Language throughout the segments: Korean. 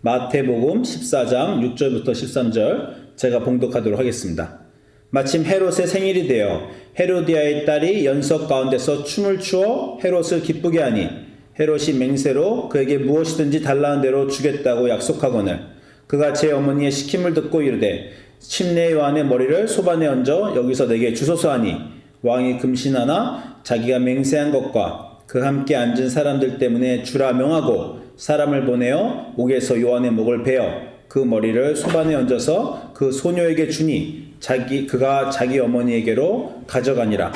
마태복음 14장 6절부터 13절 제가 봉독하도록 하겠습니다. 마침 헤롯의 생일이 되어 헤로디아의 딸이 연석 가운데서 춤을 추어 헤롯을 기쁘게 하니 헤롯이 맹세로 그에게 무엇이든지 달라는 대로 주겠다고 약속하거늘 그가 제 어머니의 시킴을 듣고 이르되 침례 요한의 머리를 소반에 얹어 여기서 내게 주소서 하니 왕이 금신하나 자기가 맹세한 것과 그 함께 앉은 사람들 때문에 주라 명하고 사람을 보내어 옥에서 요한의 목을 베어 그 머리를 소반에 얹어서 그 소녀에게 주니 그가 자기 어머니에게로 가져가니라.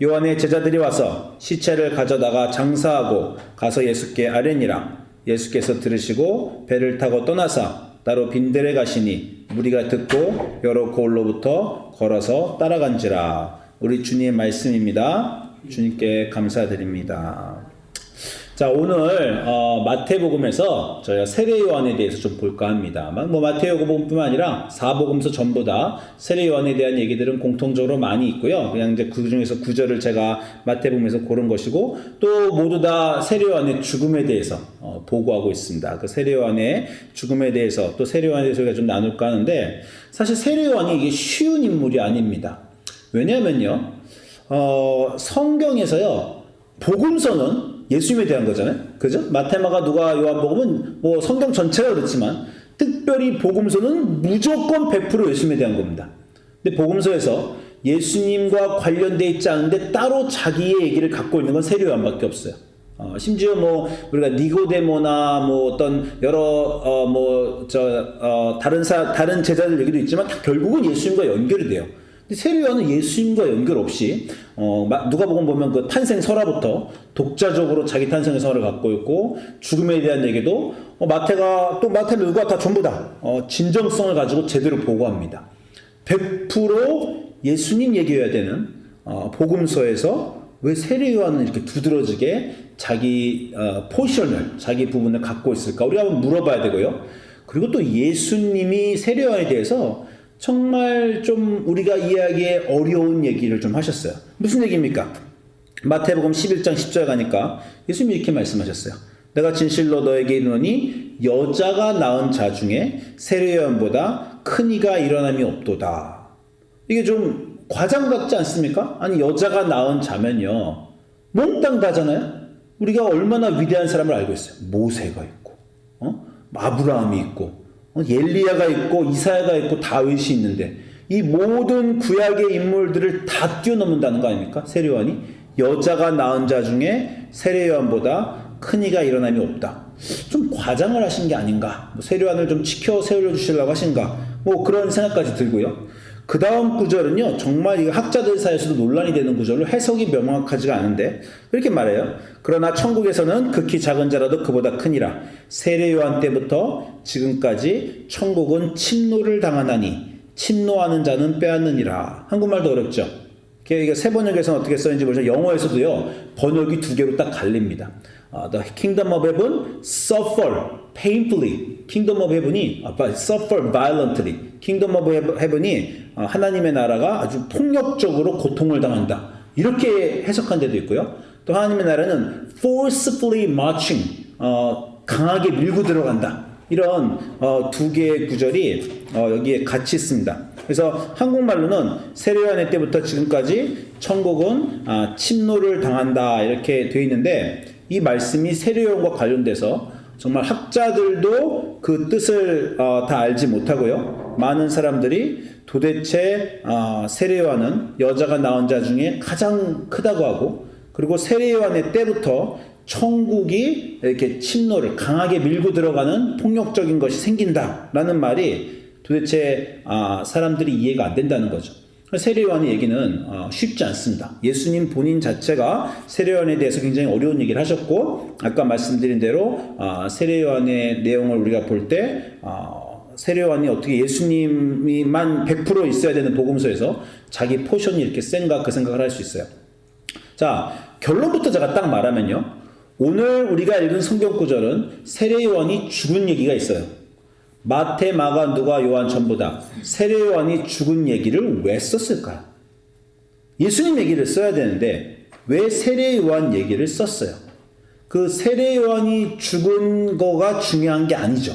요한의 제자들이 와서 시체를 가져다가 장사하고 가서 예수께 아뢰니라. 예수께서 들으시고 배를 타고 떠나사 따로 빈들에 가시니 무리가 듣고 여러 고을로부터 걸어서 따라간지라. 우리 주님의 말씀입니다. 주님께 감사드립니다. 자, 오늘 마태복음에서 저희가 세례 요한에 대해서 좀 볼까 합니다. 마태복음뿐만 아니라 사복음서 전부 다 세례 요한에 대한 얘기들은 공통적으로 많이 있고요. 그냥 이제 그 중에서 구절을 제가 마태복음에서 고른 것이고 또 모두 다 세례 요한의 죽음에 대해서 보고하고 있습니다. 그 세례 요한의 죽음에 대해서 또 세례 요한에 대해서 우리가 좀 나눌까 하는데 사실 세례 요한이 이게 쉬운 인물이 아닙니다. 왜냐하면요, 성경에서요 복음서는 예수님에 대한 거잖아요. 그죠? 마태마가 누가 요한복음은 뭐 성경 전체가 그렇지만 특별히 복음서는 무조건 100% 예수님에 대한 겁니다. 근데 복음서에서 예수님과 관련되어 있지 않은데 따로 자기의 얘기를 갖고 있는 건 세례 요한밖에 없어요. 심지어 뭐 우리가 니고데모나 뭐 어떤 여러 다른 제자들 얘기도 있지만 다 결국은 예수님과 연결이 돼요. 세례 요한은 예수님과 연결 없이 누가복음 보면 그 탄생 설화부터 독자적으로 자기 탄생의 설을 갖고 있고 죽음에 대한 얘기도 마태가 누가 다 전부 다 진정성을 가지고 제대로 보고합니다. 100% 예수님 얘기해야 되는 복음서에서 왜 세례 요한은 이렇게 두드러지게 자기 포션을 자기 부분을 갖고 있을까? 우리가 한번 물어봐야 되고요. 그리고 또 예수님이 세례 요한에 대해서 정말 좀 우리가 이해하기에 어려운 얘기를 좀 하셨어요. 무슨 얘기입니까? 마태복음 11장 10절 가니까 예수님이 이렇게 말씀하셨어요. 내가 진실로 너에게 이르노니 여자가 낳은 자 중에 세례 요한보다 큰 이가 일어남이 없도다. 이게 좀 과장 같지 않습니까? 아니 여자가 낳은 자면요 몽땅 다잖아요. 우리가 얼마나 위대한 사람을 알고 있어요. 모세가 있고 아브라함이 있고 엘리야가 있고 이사야가 있고 다윗이 있는데 이 모든 구약의 인물들을 다 뛰어넘는다는 거 아닙니까? 세례 요한이 여자가 낳은 자 중에 세례 요한보다 큰 이가 일어남이 없다. 좀 과장을 하신 게 아닌가? 세례 요한을 좀 치켜 세워주시려고 하신가? 뭐 그런 생각까지 들고요. 그 다음 구절은요, 정말 이 학자들 사이에서도 논란이 되는 구절로 해석이 명확하지가 않은데, 이렇게 말해요. 그러나 천국에서는 극히 작은 자라도 그보다 크니라. 세례 요한 때부터 지금까지 천국은 침노를 당하나니, 침노하는 자는 빼앗느니라. 한국말도 어렵죠? 이게 세 번역에서는 어떻게 써있는지 모르지만, 영어에서도요, 번역이 두 개로 딱 갈립니다. The kingdom of heaven suffer painfully. kingdom of heaven이 suffer violently. kingdom of heaven이 하나님의 나라가 아주 폭력적으로 고통을 당한다. 이렇게 해석한 데도 있고요. 또 하나님의 나라는 forcefully marching. 강하게 밀고 들어간다. 이런 두 개의 구절이 여기에 같이 있습니다. 그래서 한국말로는 세례 요한의 때부터 지금까지 천국은 침노를 당한다. 이렇게 되어 있는데 이 말씀이 세례 요한과 관련돼서 정말 학자들도 그 뜻을 다 알지 못하고요. 많은 사람들이 도대체 세례 요한은 여자가 낳은 자 중에 가장 크다고 하고 그리고 세례 요한의 때부터 천국이 이렇게 침노를 강하게 밀고 들어가는 폭력적인 것이 생긴다라는 말이 도대체 사람들이 이해가 안 된다는 거죠. 세례 요한의 얘기는 쉽지 않습니다. 예수님 본인 자체가 세례 요한에 대해서 굉장히 어려운 얘기를 하셨고 아까 말씀드린 대로 세례 요한의 내용을 우리가 볼 때 세례 요한이 어떻게 예수님이만 100% 있어야 되는 복음서에서 자기 포션이 이렇게 센가 그 생각을 할 수 있어요. 자, 결론부터 제가 딱 말하면요. 오늘 우리가 읽은 성경 구절은 세례 요한이 죽은 얘기가 있어요. 마태, 마가, 누가, 요한 전부 다 세례 요한이 죽은 얘기를 왜 썼을까요? 예수님 얘기를 써야 되는데 왜 세례 요한 얘기를 썼어요? 그 세례 요한이 죽은 거가 중요한 게 아니죠.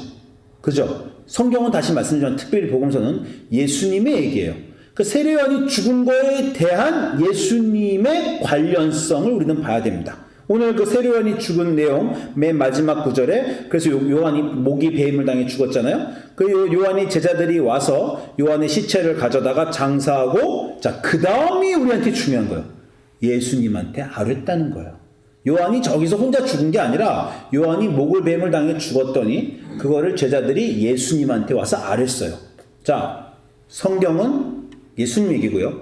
그죠? 성경은 다시 말씀드리지만 특별히 복음서는 예수님의 얘기예요. 그 세례 요한이 죽은 거에 대한 예수님의 관련성을 우리는 봐야 됩니다. 오늘 그 세례 요한이 죽은 내용 맨 마지막 구절에 그래서 요한이 목이 베임을 당해 죽었잖아요. 그 요한이 제자들이 와서 요한의 시체를 가져다가 장사하고 자, 그 다음이 우리한테 중요한 거예요. 예수님한테 아뢰다는 거예요. 요한이 저기서 혼자 죽은 게 아니라 요한이 목을 뱀을 당해 죽었더니 그거를 제자들이 예수님한테 와서 아뢰었어요. 자, 성경은 예수님 얘기고요.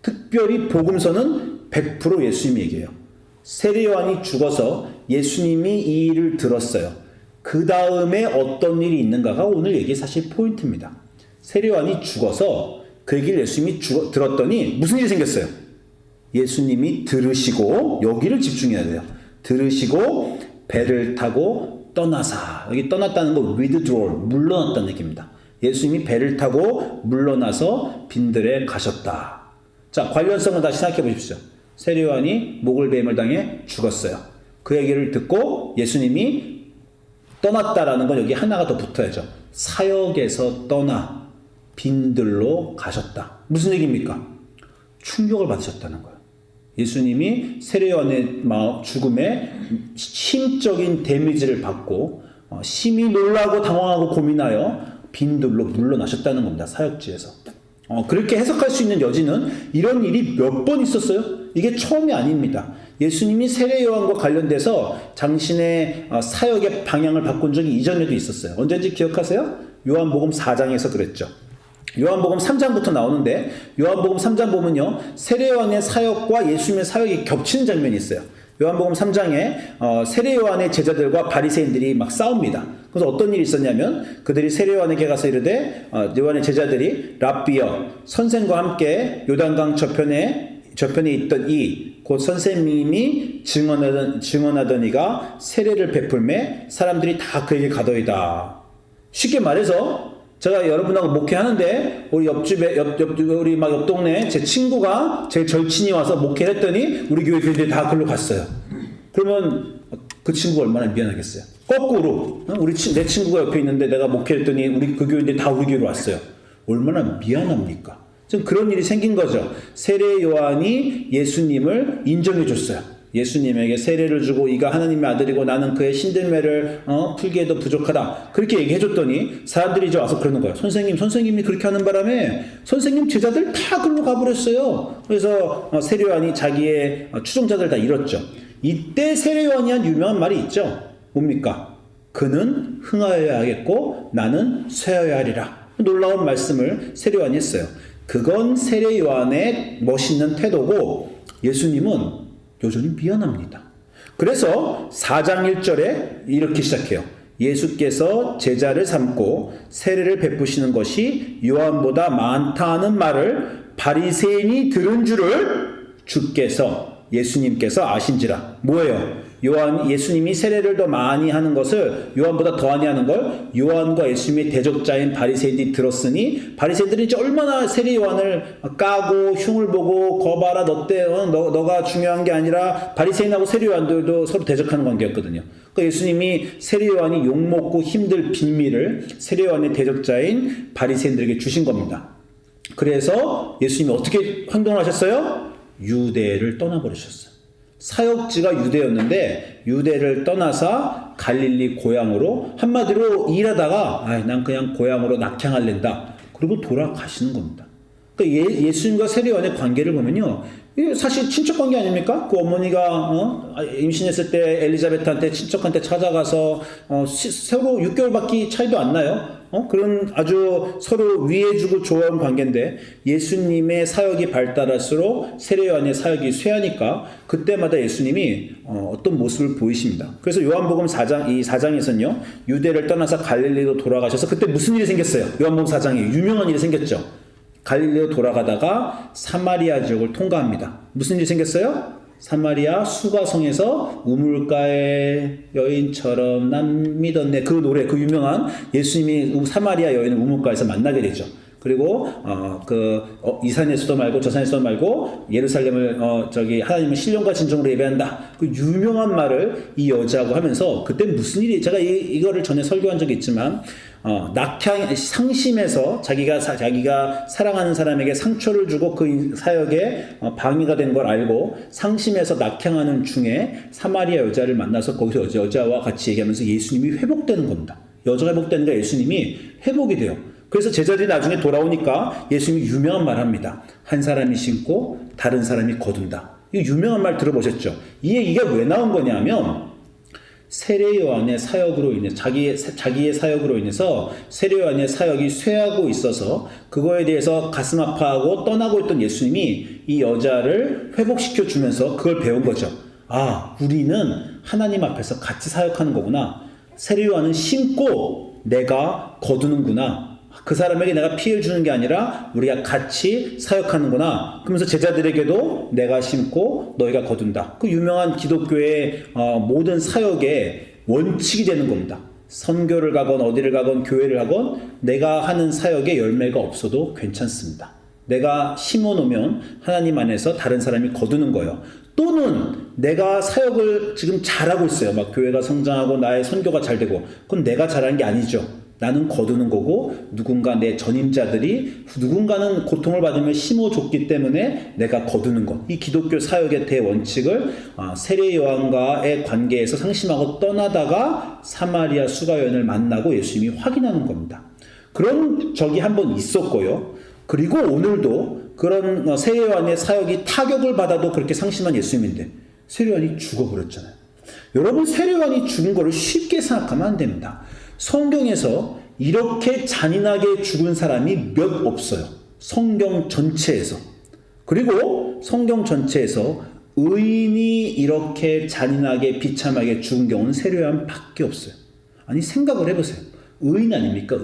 특별히 복음서는 100% 예수님 얘기예요. 세례 요한이 죽어서 예수님이 이 일을 들었어요. 그 다음에 어떤 일이 있는가가 오늘 얘기의 사실 포인트입니다. 세례 요한이 죽어서 그 얘기를 예수님이 들었더니 무슨 일이 생겼어요? 예수님이 들으시고 여기를 집중해야 돼요. 들으시고 배를 타고 떠나사. 여기 떠났다는 거 withdraw, 물러났다는 얘기입니다. 예수님이 배를 타고 물러나서 빈들에 가셨다. 자, 관련성을 다시 생각해 보십시오. 세례 요한이 목을 뱀을 당해 죽었어요. 그 얘기를 듣고 예수님이 떠났다라는 건 여기 하나가 더 붙어야죠. 사역에서 떠나 빈들로 가셨다. 무슨 얘기입니까? 충격을 받으셨다는 거예요. 예수님이 세례 요한의 죽음에 심적인 데미지를 받고 심히 놀라고 당황하고 고민하여 빈들로 물러나셨다는 겁니다. 사역지에서. 그렇게 해석할 수 있는 여지는 이런 일이 몇 번 있었어요. 이게 처음이 아닙니다. 예수님이 세례 요한과 관련돼서 당신의 사역의 방향을 바꾼 적이 이전에도 있었어요. 언제인지 기억하세요? 요한복음 4장에서 그랬죠. 요한복음 3장부터 나오는데 요한복음 3장 보면요. 세례 요한의 사역과 예수님의 사역이 겹치는 장면이 있어요. 요한복음 3장에 세례 요한의 제자들과 바리새인들이 막 싸웁니다. 그래서 어떤 일이 있었냐면 그들이 세례 요한에게 가서 이르되 요한의 제자들이 랍비여 선생과 함께 요단강 저편에 있던 곧 선생님이 증언하던 이가 세례를 베풀매 사람들이 다 그에게 가더이다. 쉽게 말해서 제가 여러분하고 목회하는데 우리 우리 막 옆 동네 제 친구가 제 절친이 와서 목회를 했더니 우리 교회 교인들이 다 글로 갔어요. 그러면 그 친구가 얼마나 미안하겠어요. 거꾸로 내 친구가 옆에 있는데 내가 목회를 했더니 우리 그 교인들이 다 우리 교회로 왔어요. 얼마나 미안합니까? 좀 그런 일이 생긴 거죠. 세례 요한이 예수님을 인정해 줬어요. 예수님에게 세례를 주고 이가 하나님의 아들이고 나는 그의 신들매를 풀기에도 부족하다. 그렇게 얘기해 줬더니 사람들이 이제 와서 그러는 거예요. 선생님이 그렇게 하는 바람에 선생님 제자들 다 글로 가버렸어요. 그래서 세례 요한이 자기의 추종자들 다 잃었죠. 이때 세례 요한이 한 유명한 말이 있죠. 뭡니까? 그는 흥하여야 하겠고 나는 쇠하여야 하리라. 놀라운 말씀을 세례 요한이 했어요. 그건 세례 요한의 멋있는 태도고 예수님은 여전히 미안합니다. 그래서 4장 1절에 이렇게 시작해요. 예수께서 제자를 삼고 세례를 베푸시는 것이 요한보다 많다는 말을 바리새인이 들은 줄을 예수님께서 아신지라. 뭐예요? 예수님이 세례를 더 많이 하는 것을 요한보다 더하니 하는 걸 요한과 예수님의 대적자인 바리새인들이 들었으니 바리새인들이 이제 얼마나 세례 요한을 까고 흉을 보고 거봐라 너가 중요한 게 아니라 바리새인하고 세례 요한들도 서로 대적하는 관계였거든요. 그러니까 예수님이 세례 요한이 욕먹고 힘들 비밀을 세례 요한의 대적자인 바리새인들에게 주신 겁니다. 그래서 예수님이 어떻게 행동하셨어요? 유대를 떠나버리셨어요. 사역지가 유대였는데 유대를 떠나서 갈릴리 고향으로 한마디로 일하다가 난 그냥 고향으로 낙향할랜다. 그리고 돌아가시는 겁니다. 그러니까 예수님과 세례 요한의 관계를 보면요. 이게 사실 친척 관계 아닙니까? 그 어머니가 임신했을 때 엘리자베트한테 친척한테 찾아가서 서로 6개월밖에 차이도 안 나요. 그런 아주 서로 위해주고 좋아하는 관계인데 예수님의 사역이 발달할수록 세례 요한의 사역이 쇠하니까 그때마다 예수님이 어떤 모습을 보이십니다. 그래서 요한복음 4장에서는요. 유대를 떠나서 갈릴리로 돌아가셔서 그때 무슨 일이 생겼어요? 요한복음 4장에 유명한 일이 생겼죠. 갈릴리로 돌아가다가 사마리아 지역을 통과합니다. 무슨 일이 생겼어요? 사마리아 수가성에서 우물가의 여인처럼 난 믿었네. 그 노래, 그 유명한 예수님이 사마리아 여인을 우물가에서 만나게 되죠. 그리고 이 산에서도 말고 저 산에서도 말고 예루살렘을 하나님은 신령과 진정으로 예배한다. 그 유명한 말을 이 여자하고 하면서 그때 무슨 일이 제가 이거를 전에 설교한 적이 있지만 상심해서 자기가 사랑하는 사람에게 상처를 주고 그 사역에 방해가 된 걸 알고 상심해서 낙향하는 중에 사마리아 여자를 만나서 거기서 여자와 같이 얘기하면서 예수님이 회복되는 겁니다. 여자가 회복되는 게 예수님이 회복이 돼요. 그래서 제자들이 나중에 돌아오니까 예수님이 유명한 말 합니다. 한 사람이 심고 다른 사람이 거둔다. 이 유명한 말 들어보셨죠? 이 얘기가 왜 나온 거냐면 세례 요한의 사역으로 인해 자기의 사역으로 인해서 세례 요한의 사역이 쇠하고 있어서 그거에 대해서 가슴 아파하고 떠나고 있던 예수님이 이 여자를 회복시켜 주면서 그걸 배운 거죠. 아, 우리는 하나님 앞에서 같이 사역하는 거구나. 세례 요한은 심고 내가 거두는구나. 그 사람에게 내가 피해를 주는 게 아니라 우리가 같이 사역하는구나. 그러면서 제자들에게도 내가 심고 너희가 거둔다. 그 유명한 기독교의 모든 사역의 원칙이 되는 겁니다. 선교를 가건 어디를 가건 교회를 가건 내가 하는 사역에 열매가 없어도 괜찮습니다. 내가 심어놓으면 하나님 안에서 다른 사람이 거두는 거예요. 또는 내가 사역을 지금 잘하고 있어요. 막 교회가 성장하고 나의 선교가 잘 되고 그건 내가 잘하는 게 아니죠. 나는 거두는 거고 누군가 내 전임자들이 누군가는 고통을 받으며 심어줬기 때문에 내가 거두는 것. 이 기독교 사역의 대원칙을 세례 요한과의 관계에서 상심하고 떠나다가 사마리아 수가여인을 만나고 예수님이 확인하는 겁니다. 그런 적이 한 번 있었고요. 그리고 오늘도 그런 세례 요한의 사역이 타격을 받아도 그렇게 상심한 예수님인데 세례 요한이 죽어버렸잖아요. 여러분, 세례 요한이 죽은 거를 쉽게 생각하면 안 됩니다. 성경에서 이렇게 잔인하게 죽은 사람이 몇 없어요. 성경 전체에서. 그리고 성경 전체에서 의인이 이렇게 잔인하게 비참하게 죽은 경우는 세례 요한밖에 없어요. 아니, 생각을 해보세요. 의인 아닙니까?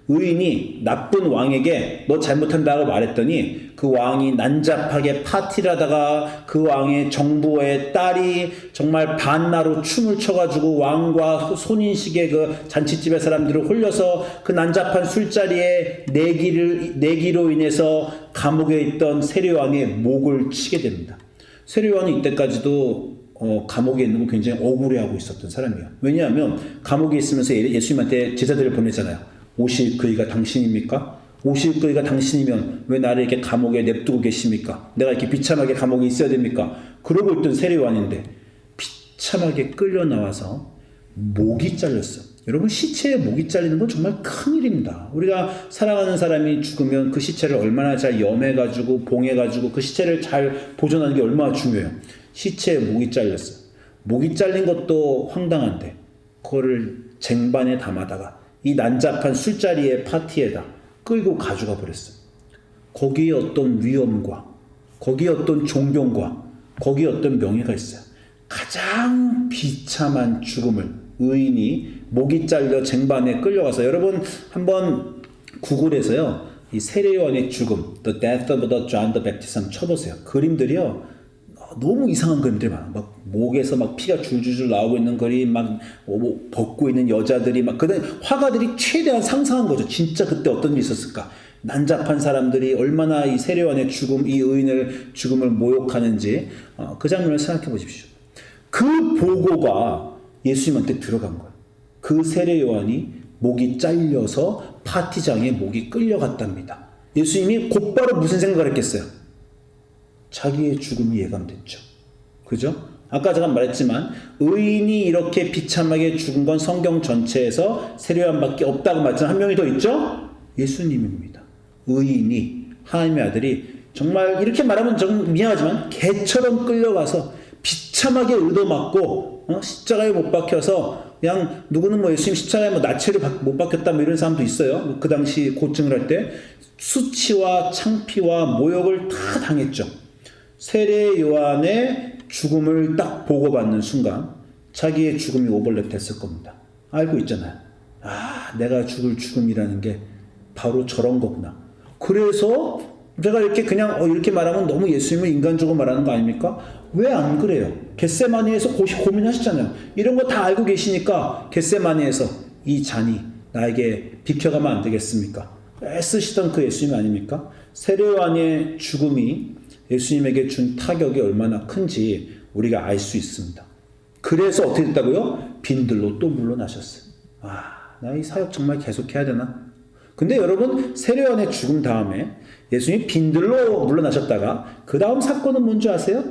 의인이 나쁜 왕에게 너 잘못한다고 말했더니 그 왕이 난잡하게 파티를 하다가 그 왕의 정부의 딸이 정말 반나로 춤을 춰가지고 왕과 손인식의 그 잔치집의 사람들을 홀려서 그 난잡한 술자리에 내기로 인해서 감옥에 있던 세례요한의 목을 치게 됩니다. 세례요한은 이때까지도 감옥에 있는 거 굉장히 억울해하고 있었던 사람이에요. 왜냐하면 감옥에 있으면서 예수님한테 제자들을 보내잖아요. 오실 그이가 당신입니까? 오실 그이가 당신이면 왜 나를 이렇게 감옥에 냅두고 계십니까? 내가 이렇게 비참하게 감옥에 있어야 됩니까? 그러고 있던 세례 요한인데 비참하게 끌려 나와서 목이 잘렸어요. 여러분, 시체에 목이 잘리는 건 정말 큰일입니다. 우리가 사랑하는 사람이 죽으면 그 시체를 얼마나 잘 염해가지고 봉해가지고 그 시체를 잘 보존하는 게 얼마나 중요해요. 시체에 목이 잘렸어요. 목이 잘린 것도 황당한데 그거를 쟁반에 담아다가 이 난잡한 술자리의 파티에다 끌고 가져가 버렸어요. 거기에 어떤 위엄과 거기에 어떤 존경과 거기에 어떤 명예가 있어요. 가장 비참한 죽음을 의인이 목이 잘려 쟁반에 끌려가서, 여러분 한번 구글에서요 이 세례 요한의 죽음, The Death of the John the Baptist 쳐보세요. 그림들이요 너무 이상한 그림들이 많아. 막 목에서 막 피가 줄줄줄 나오고 있는 그림, 막 벗고 있는 여자들이 막, 그다음에 화가들이 최대한 상상한 거죠. 진짜 그때 어떤 일이 있었을까? 난잡한 사람들이 얼마나 이 세례 요한의 죽음, 이 의인을 죽음을 모욕하는지 그 장면을 생각해 보십시오. 그 보고가 예수님한테 들어간 거예요. 그 세례 요한이 목이 잘려서 파티장에 목이 끌려갔답니다. 예수님이 곧바로 무슨 생각을 했겠어요? 자기의 죽음이 예감됐죠. 그죠? 아까 제가 말했지만 의인이 이렇게 비참하게 죽은 건 성경 전체에서 세례 요한밖에 없다고 말했지만 한 명이 더 있죠? 예수님입니다. 의인이, 하나님의 아들이 정말 이렇게 말하면 좀 미안하지만 개처럼 끌려가서 비참하게 의도맞고 십자가에 못 박혀서 그냥 누구는 뭐 예수님 십자가에 뭐 나체를 못 박혔다 뭐 이런 사람도 있어요. 그 당시 고증을 할 때 수치와 창피와 모욕을 다 당했죠. 세례 요한의 죽음을 딱 보고받는 순간 자기의 죽음이 오버랩 됐을 겁니다. 알고 있잖아요. 아, 내가 죽을 죽음이라는 게 바로 저런 거구나. 그래서 제가 이렇게 그냥 이렇게 말하면 너무 예수님을 인간적으로 말하는 거 아닙니까? 왜 안 그래요? 겟세마니에서 고민하시잖아요. 이런 거 다 알고 계시니까 겟세마니에서 이 잔이 나에게 비켜가면 안 되겠습니까? 애쓰시던 그 예수님 아닙니까? 세례 요한의 죽음이 예수님에게 준 타격이 얼마나 큰지 우리가 알 수 있습니다. 그래서 어떻게 됐다고요? 빈들로 또 물러나셨어요. 나 이 사역 정말 계속해야 되나? 근데 여러분, 세례요한의 죽음 다음에 예수님이 빈들로 물러나셨다가 그 다음 사건은 뭔지 아세요?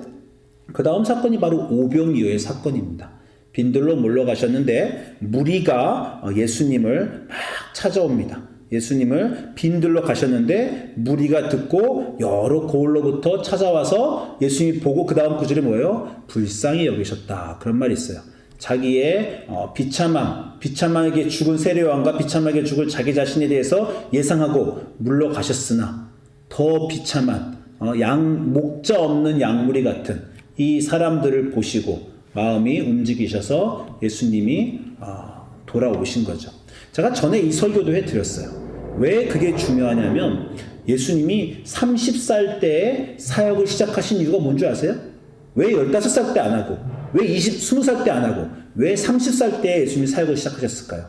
그 다음 사건이 바로 오병이어의 사건입니다. 빈들로 물러가셨는데 무리가 예수님을 막 찾아옵니다. 예수님을 빈들로 가셨는데 무리가 듣고 여러 고을로부터 찾아와서 예수님이 보고 그 다음 구절이 뭐예요? 불쌍히 여기셨다. 그런 말이 있어요. 자기의 비참하게 죽은 세례요한과 비참하게 죽을 자기 자신에 대해서 예상하고 물러가셨으나 더 비참한 목자 없는 양무리 같은 이 사람들을 보시고 마음이 움직이셔서 예수님이 돌아오신 거죠. 제가 전에 이 설교도 해드렸어요. 왜 그게 중요하냐면 예수님이 30살 때에 사역을 시작하신 이유가 뭔지 아세요? 왜 15살 때 안 하고 왜 20살 때 안 하고 왜 30살 때에 예수님이 사역을 시작하셨을까요?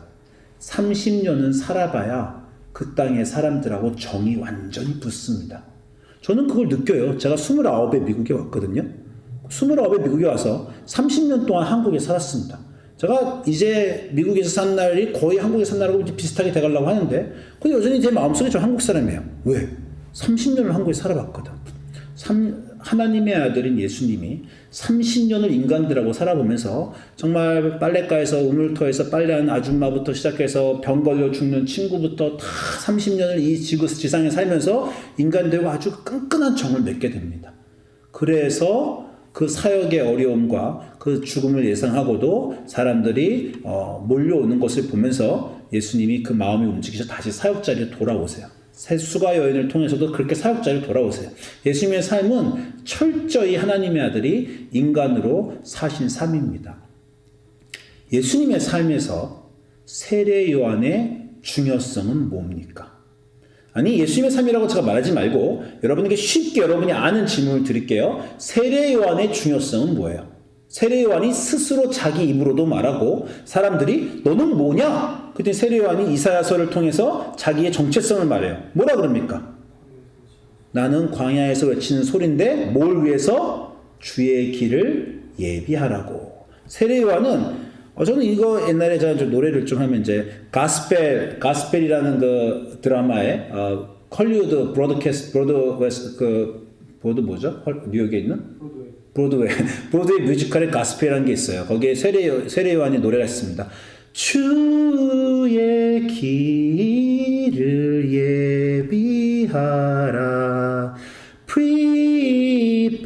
30년은 살아봐야 그 땅의 사람들하고 정이 완전히 붙습니다. 저는 그걸 느껴요. 제가 29에 미국에 왔거든요. 29에 미국에 와서 30년 동안 한국에 살았습니다. 제가 이제 미국에서 산 날이 거의 한국에 산 날하고 비슷하게 돼가려고 하는데 근데 여전히 제 마음속에 저 한국 사람이에요. 왜? 30년을 한국에 살아봤거든. 하나님의 아들인 예수님이 30년을 인간들하고 살아보면서 정말 빨래가에서 우물터에서 빨래하는 아줌마부터 시작해서 병 걸려 죽는 친구부터 다 30년을 이 지상에 살면서 인간들과 아주 끈끈한 정을 맺게 됩니다. 그래서 그 사역의 어려움과 그 죽음을 예상하고도 사람들이 몰려오는 것을 보면서 예수님이 그 마음이 움직이셔서 다시 사역 자리에 돌아오세요. 수가 여인을 통해서도 그렇게 사역 자리에 돌아오세요. 예수님의 삶은 철저히 하나님의 아들이 인간으로 사신 삶입니다. 예수님의 삶에서 세례 요한의 중요성은 뭡니까? 아니 예수님의 삶이라고 제가 말하지 말고 여러분에게 쉽게 여러분이 아는 질문을 드릴게요. 세례 요한의 중요성은 뭐예요? 세례 요한이 스스로 자기 입으로도 말하고 사람들이 너는 뭐냐? 그때 세례 요한이 이사야서를 통해서 자기의 정체성을 말해요. 뭐라 그럽니까? 나는 광야에서 외치는 소리인데 뭘 위해서? 주의 길을 예비하라고. 세례 요한은 저는 이거 옛날에 제가 좀 노래를 좀 하면 이제 가스펠이라는 그 드라마에 헐리우드 브로드 뭐죠? 뉴욕에 있는? 브로드웨이 뮤지컬의 가스펠이라는 게 있어요. 거기에 세례 요한의 노래가 있습니다. 주의 길을 예비하라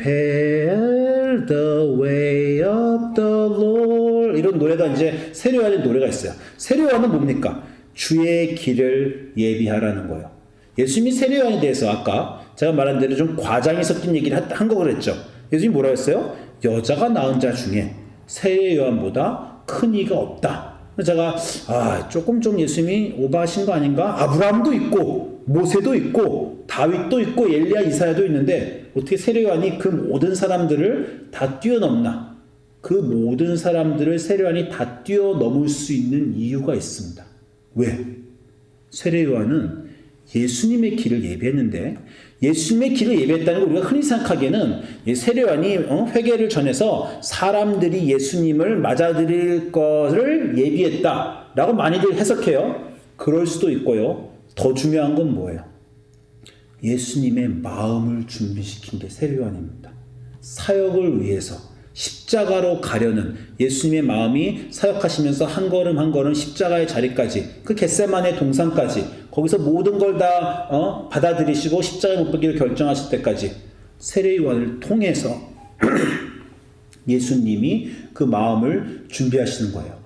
Prepare the way of the Lord 이런 노래가 이제 세례 요한의 노래가 있어요. 세례 요한은 뭡니까? 주의 길을 예비하라는 거예요. 예수님이 세례 요한에 대해서 아까 제가 말한 대로 좀 과장이 섞인 얘기를 한 거 그랬죠. 예수님이 뭐라 했어요? 여자가 낳은 자 중에 세례 요한보다 큰 이가 없다. 제가 조금 좀 예수님이 오버하신 거 아닌가? 아브라함도 있고 모세도 있고 다윗도 있고 엘리야 이사야도 있는데 어떻게 세례 요한이 그 모든 사람들을 다 뛰어넘나? 그 모든 사람들을 세례 요한이 다 뛰어넘을 수 있는 이유가 있습니다. 왜? 세례 요한은 예수님의 길을 예비했는데 예수님의 길을 예비했다는 걸 우리가 흔히 생각하기에는 세례 요한이 회개를 전해서 사람들이 예수님을 맞아들일 것을 예비했다라고 많이들 해석해요. 그럴 수도 있고요. 더 중요한 건 뭐예요? 예수님의 마음을 준비시킨 게 세례 요한입니다. 사역을 위해서 십자가로 가려는 예수님의 마음이 사역하시면서 한 걸음 한 걸음 십자가의 자리까지 그 겟세마네 동산까지 거기서 모든 걸 다 받아들이시고 십자가에 못 박기를 결정하실 때까지 세례 요한을 통해서 예수님이 그 마음을 준비하시는 거예요.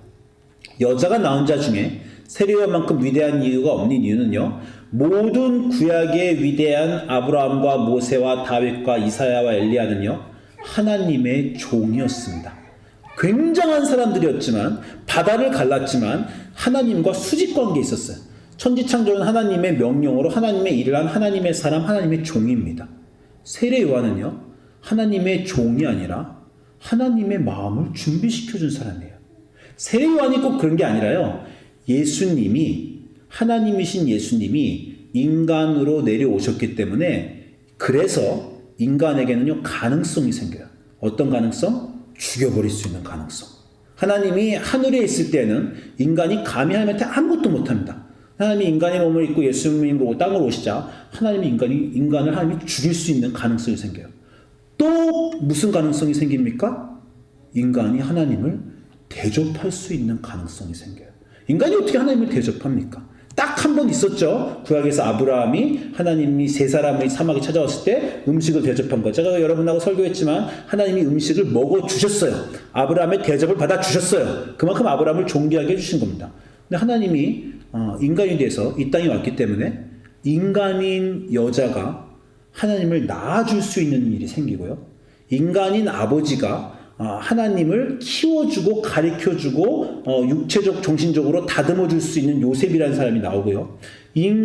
여자가 낳은 자 중에 세례 요한만큼 위대한 이유가 없는 이유는요. 모든 구약의 위대한 아브라함과 모세와 다윗과 이사야와 엘리야는요. 하나님의 종이었습니다. 굉장한 사람들이었지만 바다를 갈랐지만 하나님과 수직관계에 있었어요. 천지창조는 하나님의 명령으로 하나님의 일을 한 하나님의 사람, 하나님의 종입니다. 세례 요한은요. 하나님의 종이 아니라 하나님의 마음을 준비시켜준 사람이에요. 세례 요한이 꼭 그런 게 아니라요. 예수님이 하나님이신 예수님이 인간으로 내려오셨기 때문에 그래서 인간에게는요 가능성이 생겨요. 어떤 가능성? 죽여버릴 수 있는 가능성. 하나님이 하늘에 있을 때는 인간이 감히 하나님한테 아무것도 못합니다. 하나님이 인간의 몸을 입고 예수님으로 땅으로 오시자 하나님이 인간을 하나님이 죽일 수 있는 가능성이 생겨요. 또 무슨 가능성이 생깁니까? 인간이 하나님을 대접할 수 있는 가능성이 생겨요. 인간이 어떻게 하나님을 대접합니까? 딱 한 번 있었죠. 구약에서 아브라함이 하나님이 세 사람의 사막에 찾아왔을 때 음식을 대접한 거. 제가 여러분하고 설교했지만 하나님이 음식을 먹어주셨어요. 아브라함의 대접을 받아주셨어요. 그만큼 아브라함을 존귀하게 해주신 겁니다. 근데 하나님이 인간이 돼서 이 땅에 왔기 때문에 인간인 여자가 하나님을 낳아줄 수 있는 일이 생기고요. 인간인 아버지가 하나님을 키워주고 가르쳐주고 육체적 정신적으로 다듬어줄 수 있는 요셉이라는 사람이 나오고요.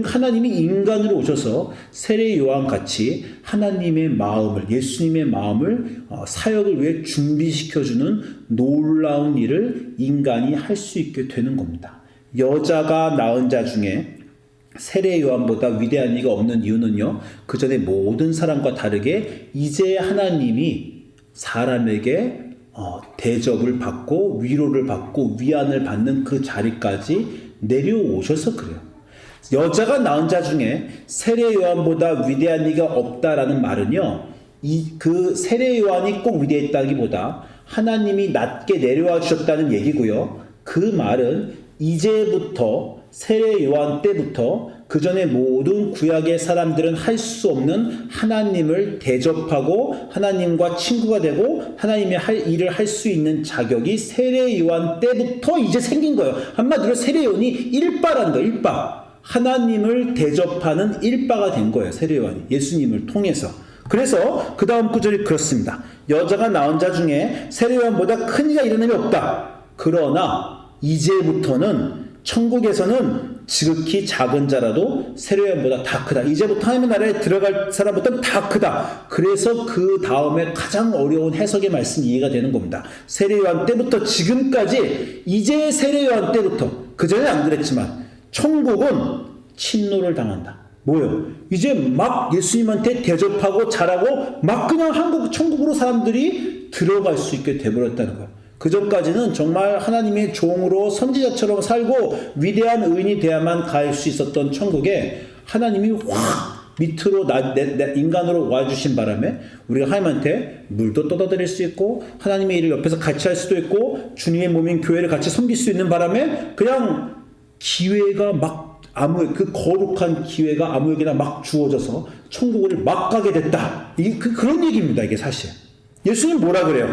하나님이 인간으로 오셔서 세례 요한같이 하나님의 마음을, 예수님의 마음을 사역을 위해 준비시켜주는 놀라운 일을 인간이 할 수 있게 되는 겁니다. 여자가 낳은 자 중에 세례 요한보다 위대한 이가 없는 이유는요, 그 전에 모든 사람과 다르게 이제 하나님이 사람에게 대접을 받고 위로를 받고 위안을 받는 그 자리까지 내려오셔서 그래요. 여자가 낳은 자 중에 세례 요한보다 위대한 이가 없다라는 말은요, 그 세례 요한이 꼭 위대했다기보다 하나님이 낮게 내려와 주셨다는 얘기고요. 그 말은 이제부터 세례 요한 때부터 그 전에 모든 구약의 사람들은 할 수 없는 하나님을 대접하고 하나님과 친구가 되고 하나님의 할 일을 할 수 있는 자격이 세례 요한 때부터 이제 생긴 거예요. 한마디로 세례 요한이 일바라는 거예요. 일바. 하나님을 대접하는 일바가 된 거예요. 세례 요한이 예수님을 통해서. 그래서 그 다음 구절이 그렇습니다. 여자가 낳은 자 중에 세례 요한보다 큰 이가 일어남이 없다. 그러나 이제부터는 천국에서는 지극히 작은 자라도 세례 요한보다 다 크다. 이제부터 하나님의 나라에 들어갈 사람보다는 다 크다. 그래서 그 다음에 가장 어려운 해석의 말씀이 이해가 되는 겁니다. 세례 요한 때부터 지금까지 이제 세례 요한 때부터 그전에는 안 그랬지만 천국은 침노를 당한다. 뭐예요? 이제 막 예수님한테 대접하고 잘하고 막 그냥 천국으로 사람들이 들어갈 수 있게 돼버렸다는 거예요. 그 전까지는 정말 하나님의 종으로 선지자처럼 살고 위대한 의인이 돼야만 갈 수 있었던 천국에 하나님이 확 밑으로 인간으로 와주신 바람에 우리가 하나님한테 물도 떠다드릴 수 있고 하나님의 일을 옆에서 같이 할 수도 있고 주님의 몸인 교회를 같이 섬길 수 있는 바람에 그냥 기회가 막 그 거룩한 기회가 아무에게나 막 주어져서 천국을 막 가게 됐다. 그런 얘기입니다. 이게 사실. 예수님 뭐라 그래요?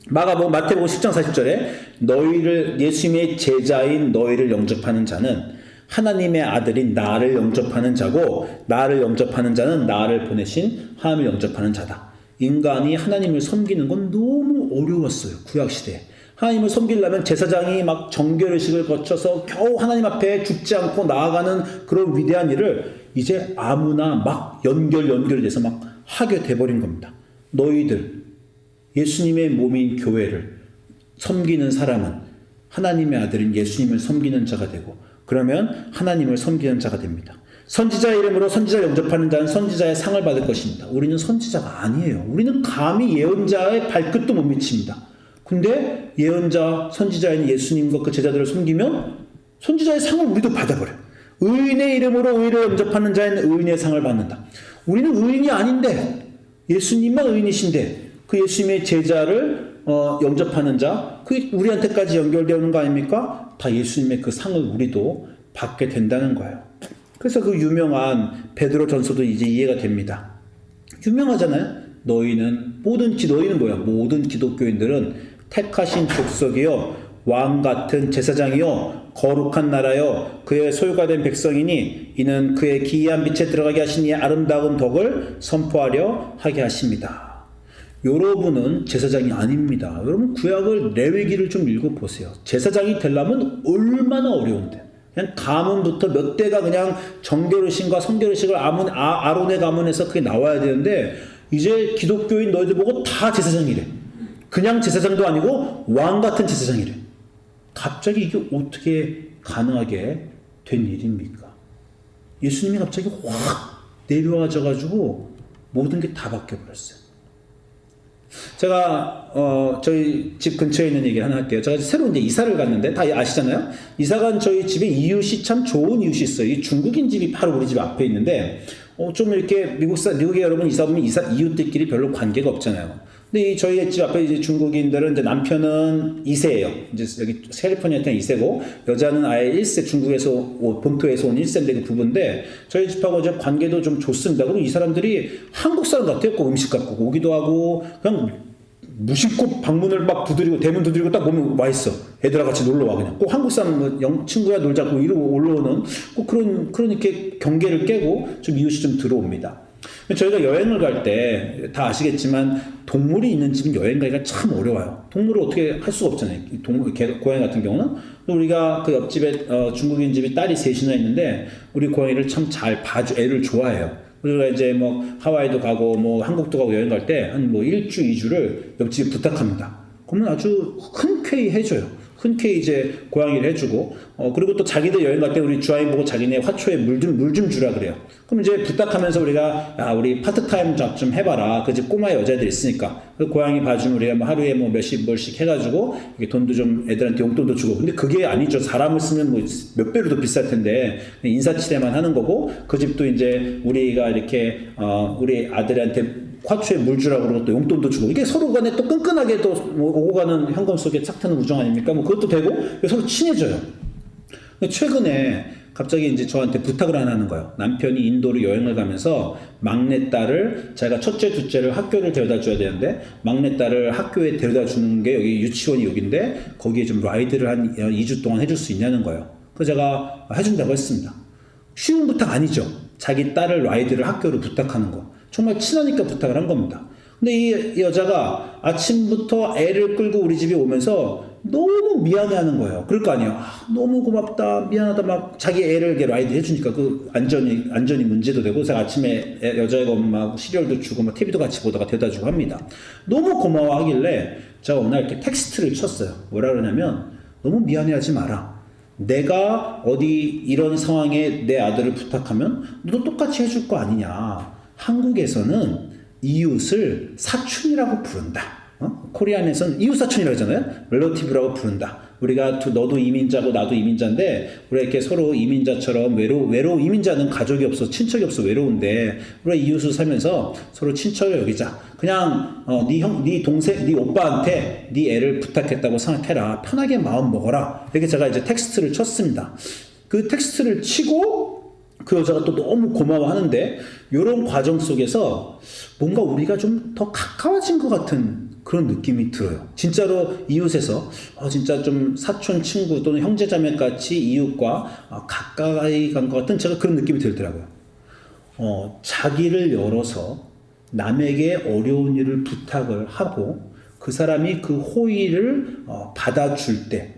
마태복음 10장 40절에 예수님의 제자인 너희를 영접하는 자는 하나님의 아들인 나를 영접하는 자고 나를 영접하는 자는 나를 보내신 하나님을 영접하는 자다. 인간이 하나님을 섬기는 건 너무 어려웠어요. 구약시대에. 하나님을 섬기려면 제사장이 막 정결의식을 거쳐서 겨우 하나님 앞에 죽지 않고 나아가는 그런 위대한 일을 이제 아무나 막 연결이 돼서 막 하게 돼버린 겁니다. 너희들 예수님의 몸인 교회를 섬기는 사람은 하나님의 아들인 예수님을 섬기는 자가 되고 그러면 하나님을 섬기는 자가 됩니다. 선지자의 이름으로 선지자를 영접하는 자는 선지자의 상을 받을 것입니다. 우리는 선지자가 아니에요. 우리는 감히 예언자의 발끝도 못 미칩니다. 근데 예언자, 선지자인 예수님과 그 제자들을 섬기면 선지자의 상을 우리도 받아버려요. 의인의 이름으로 의인을 영접하는 자는 의인의 상을 받는다. 우리는 의인이 아닌데 예수님만 의인이신데 그 예수님의 제자를 영접하는 자, 그게 우리한테까지 연결되어 오는 거 아닙니까? 다 예수님의 그 상을 우리도 받게 된다는 거예요. 그래서 그 유명한 베드로 전서도 이제 이해가 됩니다. 유명하잖아요. 너희는 뭐야? 모든 기독교인들은 택하신 족속이요, 왕 같은 제사장이요, 거룩한 나라요, 그의 소유가 된 백성이니 이는 그의 기이한 빛에 들어가게 하신 이 아름다운 덕을 선포하려 하게 하십니다. 여러분은 제사장이 아닙니다. 여러분 구약을 레위기를 좀 읽어보세요. 제사장이 되려면 얼마나 어려운데. 그냥 가문부터 몇 대가 그냥 정결의식과 성결의식을 아론의 가문에서 그게 나와야 되는데 이제 기독교인 너희들 보고 다 제사장이래. 그냥 제사장도 아니고 왕 같은 제사장이래. 갑자기 이게 어떻게 가능하게 된 일입니까? 예수님이 갑자기 확 내려와져가지고 모든 게 다 바뀌어버렸어요. 제가 저희 집 근처에 있는 얘기 하나 할게요. 제가 새로 이제 이사를 갔는데 다 아시잖아요. 이사 간 저희 집에 이웃이 참 좋은 이웃이 있어요. 이 중국인 집이 바로 우리 집 앞에 있는데 좀 이렇게 미국에 여러분 이사 보면 이웃들끼리 별로 관계가 없잖아요. 근데 이 저희 집 앞에 이제 중국인들은 이제 남편은 2세예요. 이제 여기 캘리포니아한테는 2세고 여자는 아예 1세 중국에서 본토에서 온 1세인데 그 부부인데 저희 집하고 이제 관계도 좀 좋습니다. 그리고 이 사람들이 한국 사람 같아요. 꼭 음식 갖고 오기도 하고 그냥 무심코 방문을 막 두드리고 대문 두드리고 딱 보면 와 있어. 애들하고 같이 놀러 와 그냥. 꼭 한국 사람 뭐 친구야 놀자고 이러고 올라오는 꼭 그런 이렇게 경계를 깨고 좀 이웃이 좀 들어옵니다. 저희가 여행을 갈 때 다 아시겠지만 동물이 있는 집은 여행 가기가 참 어려워요. 동물을 어떻게 할 수가 없잖아요. 고양이 같은 경우는 우리가 그 옆집에 중국인 집이 딸이 셋이나 있는데 우리 고양이를 참 잘 봐주 애를 좋아해요. 그리고 이제 뭐 하와이도 가고 뭐 한국도 가고 여행 갈 때 한 뭐 1주 2주를 옆집에 부탁합니다. 그러면 아주 흔쾌히 해줘요. 흔쾌히 이제 고양이를 해주고 그리고 또 자기들 여행 갈 때 우리 주아인 보고 자기네 화초에 물 좀 주라 그래요. 그럼 이제 부탁하면서 우리가 야 우리 파트타임 잡 좀 해봐라. 그 집 꼬마 여자애들 있으니까 그 고양이 봐주면 우리가 뭐 하루에 뭐 몇십 벌씩 해가지고 이게 돈도 좀 애들한테 용돈도 주고. 근데 그게 아니죠. 사람을 쓰면 뭐 몇 배로 더 비쌀 텐데 인사치레만 하는 거고 그 집도 이제 우리가 이렇게 우리 아들한테 화초에 물 주라고 그러고 또 용돈도 주고 이게 서로 간에 또 끈끈하게 또 뭐 오고 가는 현금 속에 착 트는 우정 아닙니까? 뭐 그것도 되고 서로 친해져요. 최근에 갑자기 이제 저한테 부탁을 하나 하는 거예요. 남편이 인도로 여행을 가면서 막내딸을 자기가 첫째, 둘째를 학교를 데려다 줘야 되는데 막내딸을 학교에 데려다 주는 게 여기 유치원이 여기인데 거기에 좀 라이드를 한 2주 동안 해줄 수 있냐는 거예요. 그래서 제가 해준다고 했습니다. 쉬운 부탁 아니죠. 자기 딸을 라이드를 학교로 부탁하는 거. 정말 친하니까 부탁을 한 겁니다. 근데 이 여자가 아침부터 애를 끌고 우리 집에 오면서 너무 미안해하는 거예요. 그럴 거 아니에요. 너무 고맙다, 미안하다, 막 자기 애를 이렇게 라이드 해주니까 그 안전이 문제도 되고, 제가 아침에 여자애가 막 시리얼도 주고, 막 TV도 같이 보다가 데려다 주고 합니다. 너무 고마워하길래 제가 오늘 이렇게 텍스트를 쳤어요. 뭐라 그러냐면, 너무 미안해하지 마라. 내가 어디 이런 상황에 내 아들을 부탁하면 너도 똑같이 해줄 거 아니냐. 한국에서는 이웃을 사촌이라고 부른다. 코리안에서는 이웃 사촌이라고 하잖아요. relative라고 부른다. 우리가 너도 이민자고 나도 이민자인데 우리가 이렇게 서로 이민자처럼 이민자는 가족이 없어 친척이 없어 외로운데 우리가 이웃을 살면서 서로 친척을 여기자. 그냥 네 동생, 네 오빠한테 네 애를 부탁했다고 생각해라. 편하게 마음 먹어라. 이렇게 제가 이제 텍스트를 쳤습니다. 그 텍스트를 치고 그 여자가 또 너무 고마워하는데 이런 과정 속에서 뭔가 우리가 좀 더 가까워진 것 같은 그런 느낌이 들어요. 진짜로 이웃에서 진짜 좀 사촌 친구 또는 형제자매 같이 이웃과 가까이 간 것 같은 제가 그런 느낌이 들더라고요. 자기를 열어서 남에게 어려운 일을 부탁을 하고 그 사람이 그 호의를 받아줄 때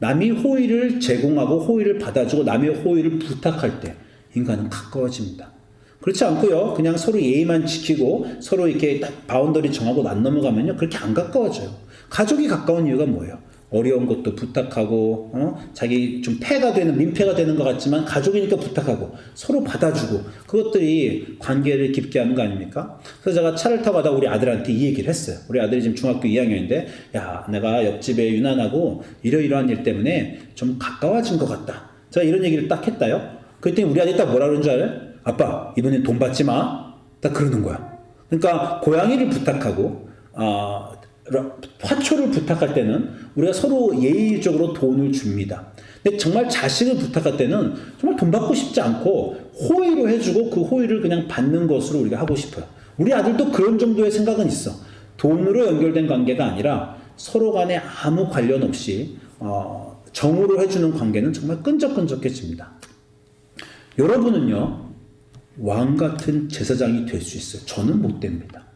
남이 호의를 제공하고 호의를 받아주고 남의 호의를 부탁할 때 인간은 가까워집니다. 그렇지 않고요. 그냥 서로 예의만 지키고 서로 이렇게 딱 바운더리 정하고 안 넘어가면요. 그렇게 안 가까워져요. 가족이 가까운 이유가 뭐예요? 어려운 것도 부탁하고 자기 좀 민폐가 되는 것 같지만 가족이니까 부탁하고 서로 받아주고 그것들이 관계를 깊게 하는 거 아닙니까? 그래서 제가 차를 타고 가다 우리 아들한테 이 얘기를 했어요. 우리 아들이 지금 중학교 2학년인데 야 내가 옆집에 유난하고 이러이러한 일 때문에 좀 가까워진 것 같다. 제가 이런 얘기를 딱 했다요. 그랬더니 우리 아들이 딱 뭐라 그러는 줄 알아요? 아빠 이번엔 돈 받지 마. 딱 그러는 거야. 그러니까 고양이를 부탁하고 화초를 부탁할 때는 우리가 서로 예의적으로 돈을 줍니다. 근데 정말 자식을 부탁할 때는 정말 돈 받고 싶지 않고 호의로 해주고 그 호의를 그냥 받는 것으로 우리가 하고 싶어요. 우리 아들도 그런 정도의 생각은 있어. 돈으로 연결된 관계가 아니라 서로 간에 아무 관련 없이 정으로 해주는 관계는 정말 끈적끈적해집니다. 여러분은요 왕 같은 제사장이 될 수 있어요. 저는 못 됩니다.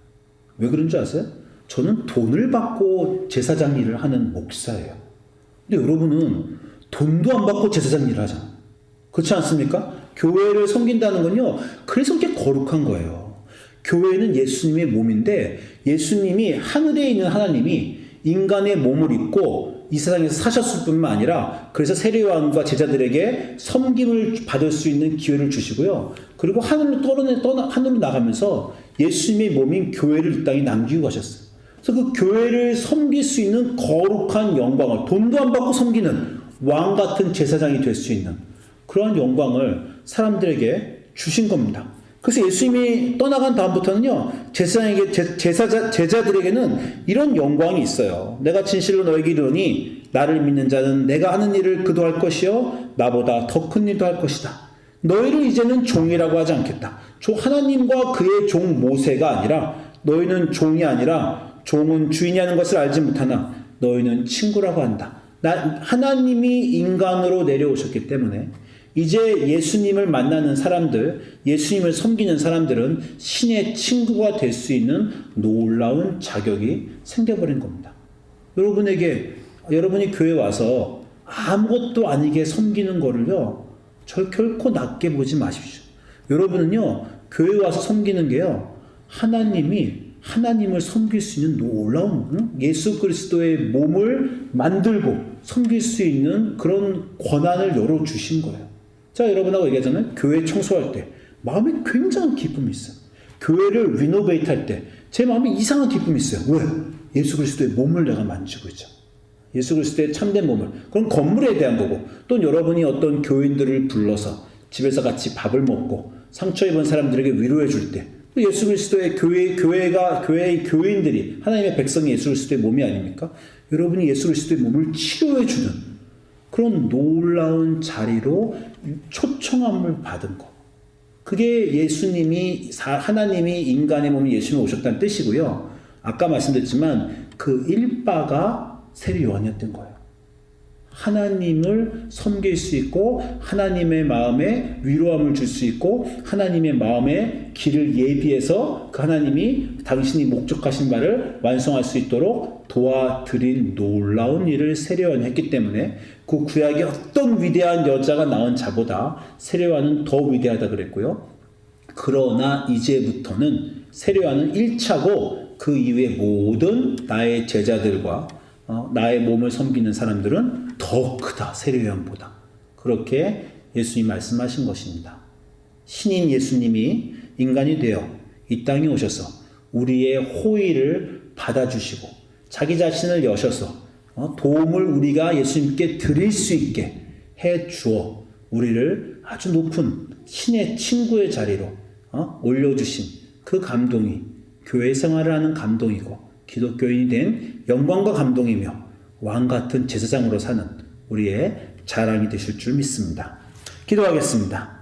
왜 그런 줄 아세요? 저는 돈을 받고 제사장 일을 하는 목사예요. 근데 여러분은 돈도 안 받고 제사장 일을 하잖아요. 그렇지 않습니까? 교회를 섬긴다는 건요. 그래서 그렇게 거룩한 거예요. 교회는 예수님의 몸인데 예수님이 하늘에 있는 하나님이 인간의 몸을 입고 이 세상에서 사셨을 뿐만 아니라 그래서 세례요한과 제자들에게 섬김을 받을 수 있는 기회를 주시고요. 그리고 하늘로 나가면서 예수님의 몸인 교회를 이 땅에 남기고 가셨어요. 그래서 그 교회를 섬길 수 있는 거룩한 영광을 돈도 안 받고 섬기는 왕 같은 제사장이 될 수 있는 그러한 영광을 사람들에게 주신 겁니다. 그래서 예수님이 떠나간 다음부터는요, 제자들에게는 이런 영광이 있어요. 내가 진실로 너에게 이르노니 나를 믿는 자는 내가 하는 일을 그도 할 것이요 나보다 더 큰 일도 할 것이다. 너희를 이제는 종이라고 하지 않겠다. 하나님과 그의 종 모세가 아니라 너희는 종이 아니라 종은 주인이 하는 것을 알지 못하나 너희는 친구라고 한다. 하나님이 인간으로 내려오셨기 때문에 이제 예수님을 만나는 사람들, 예수님을 섬기는 사람들은 신의 친구가 될 수 있는 놀라운 자격이 생겨버린 겁니다. 여러분이 교회 와서 아무것도 아니게 섬기는 거를요, 결코 낮게 보지 마십시오. 여러분은요, 교회 와서 섬기는 게요, 하나님을 섬길 수 있는 놀라운, 예수 그리스도의 몸을 만들고 섬길 수 있는 그런 권한을 열어주신 거예요. 자, 여러분하고 얘기하자면 교회 청소할 때 마음에 굉장한 기쁨이 있어요. 교회를 리노베이트 할 때 제 마음에 이상한 기쁨이 있어요. 왜? 예수 그리스도의 몸을 내가 만지고 있죠. 예수 그리스도의 참된 몸을. 그건 건물에 대한 거고, 또 여러분이 어떤 교인들을 불러서 집에서 같이 밥을 먹고 상처 입은 사람들에게 위로해 줄 때, 예수 그리스도의 교회의 교인들이 하나님의 백성이 예수 그리스도의 몸이 아닙니까? 여러분이 예수 그리스도의 몸을 치료해 주는 그런 놀라운 자리로 초청함을 받은 거. 그게 하나님이 인간의 몸이 예수님이 오셨다는 뜻이고요. 아까 말씀드렸지만 그 일바가 세례 요한이었던 거예요. 하나님을 섬길 수 있고 하나님의 마음에 위로함을 줄 수 있고 하나님의 마음에 길을 예비해서 그 하나님이 당신이 목적하신 바를 완성할 수 있도록 도와드린 놀라운 일을 세례 요한이 했기 때문에 그 구약의 어떤 위대한 여자가 낳은 자보다 세례 요한은 더 위대하다 그랬고요. 그러나 이제부터는 세례 요한은 1차고 그 이후에 모든 나의 제자들과 나의 몸을 섬기는 사람들은 더 크다, 세례 요한보다. 그렇게 예수님이 말씀하신 것입니다. 신인 예수님이 인간이 되어 이 땅에 오셔서 우리의 호의를 받아주시고 자기 자신을 여셔서 도움을 우리가 예수님께 드릴 수 있게 해주어 우리를 아주 높은 신의 친구의 자리로 올려주신 그 감동이 교회 생활을 하는 감동이고 기독교인이 된 영광과 감동이며 왕같은 제사장으로 사는 우리의 자랑이 되실 줄 믿습니다. 기도하겠습니다.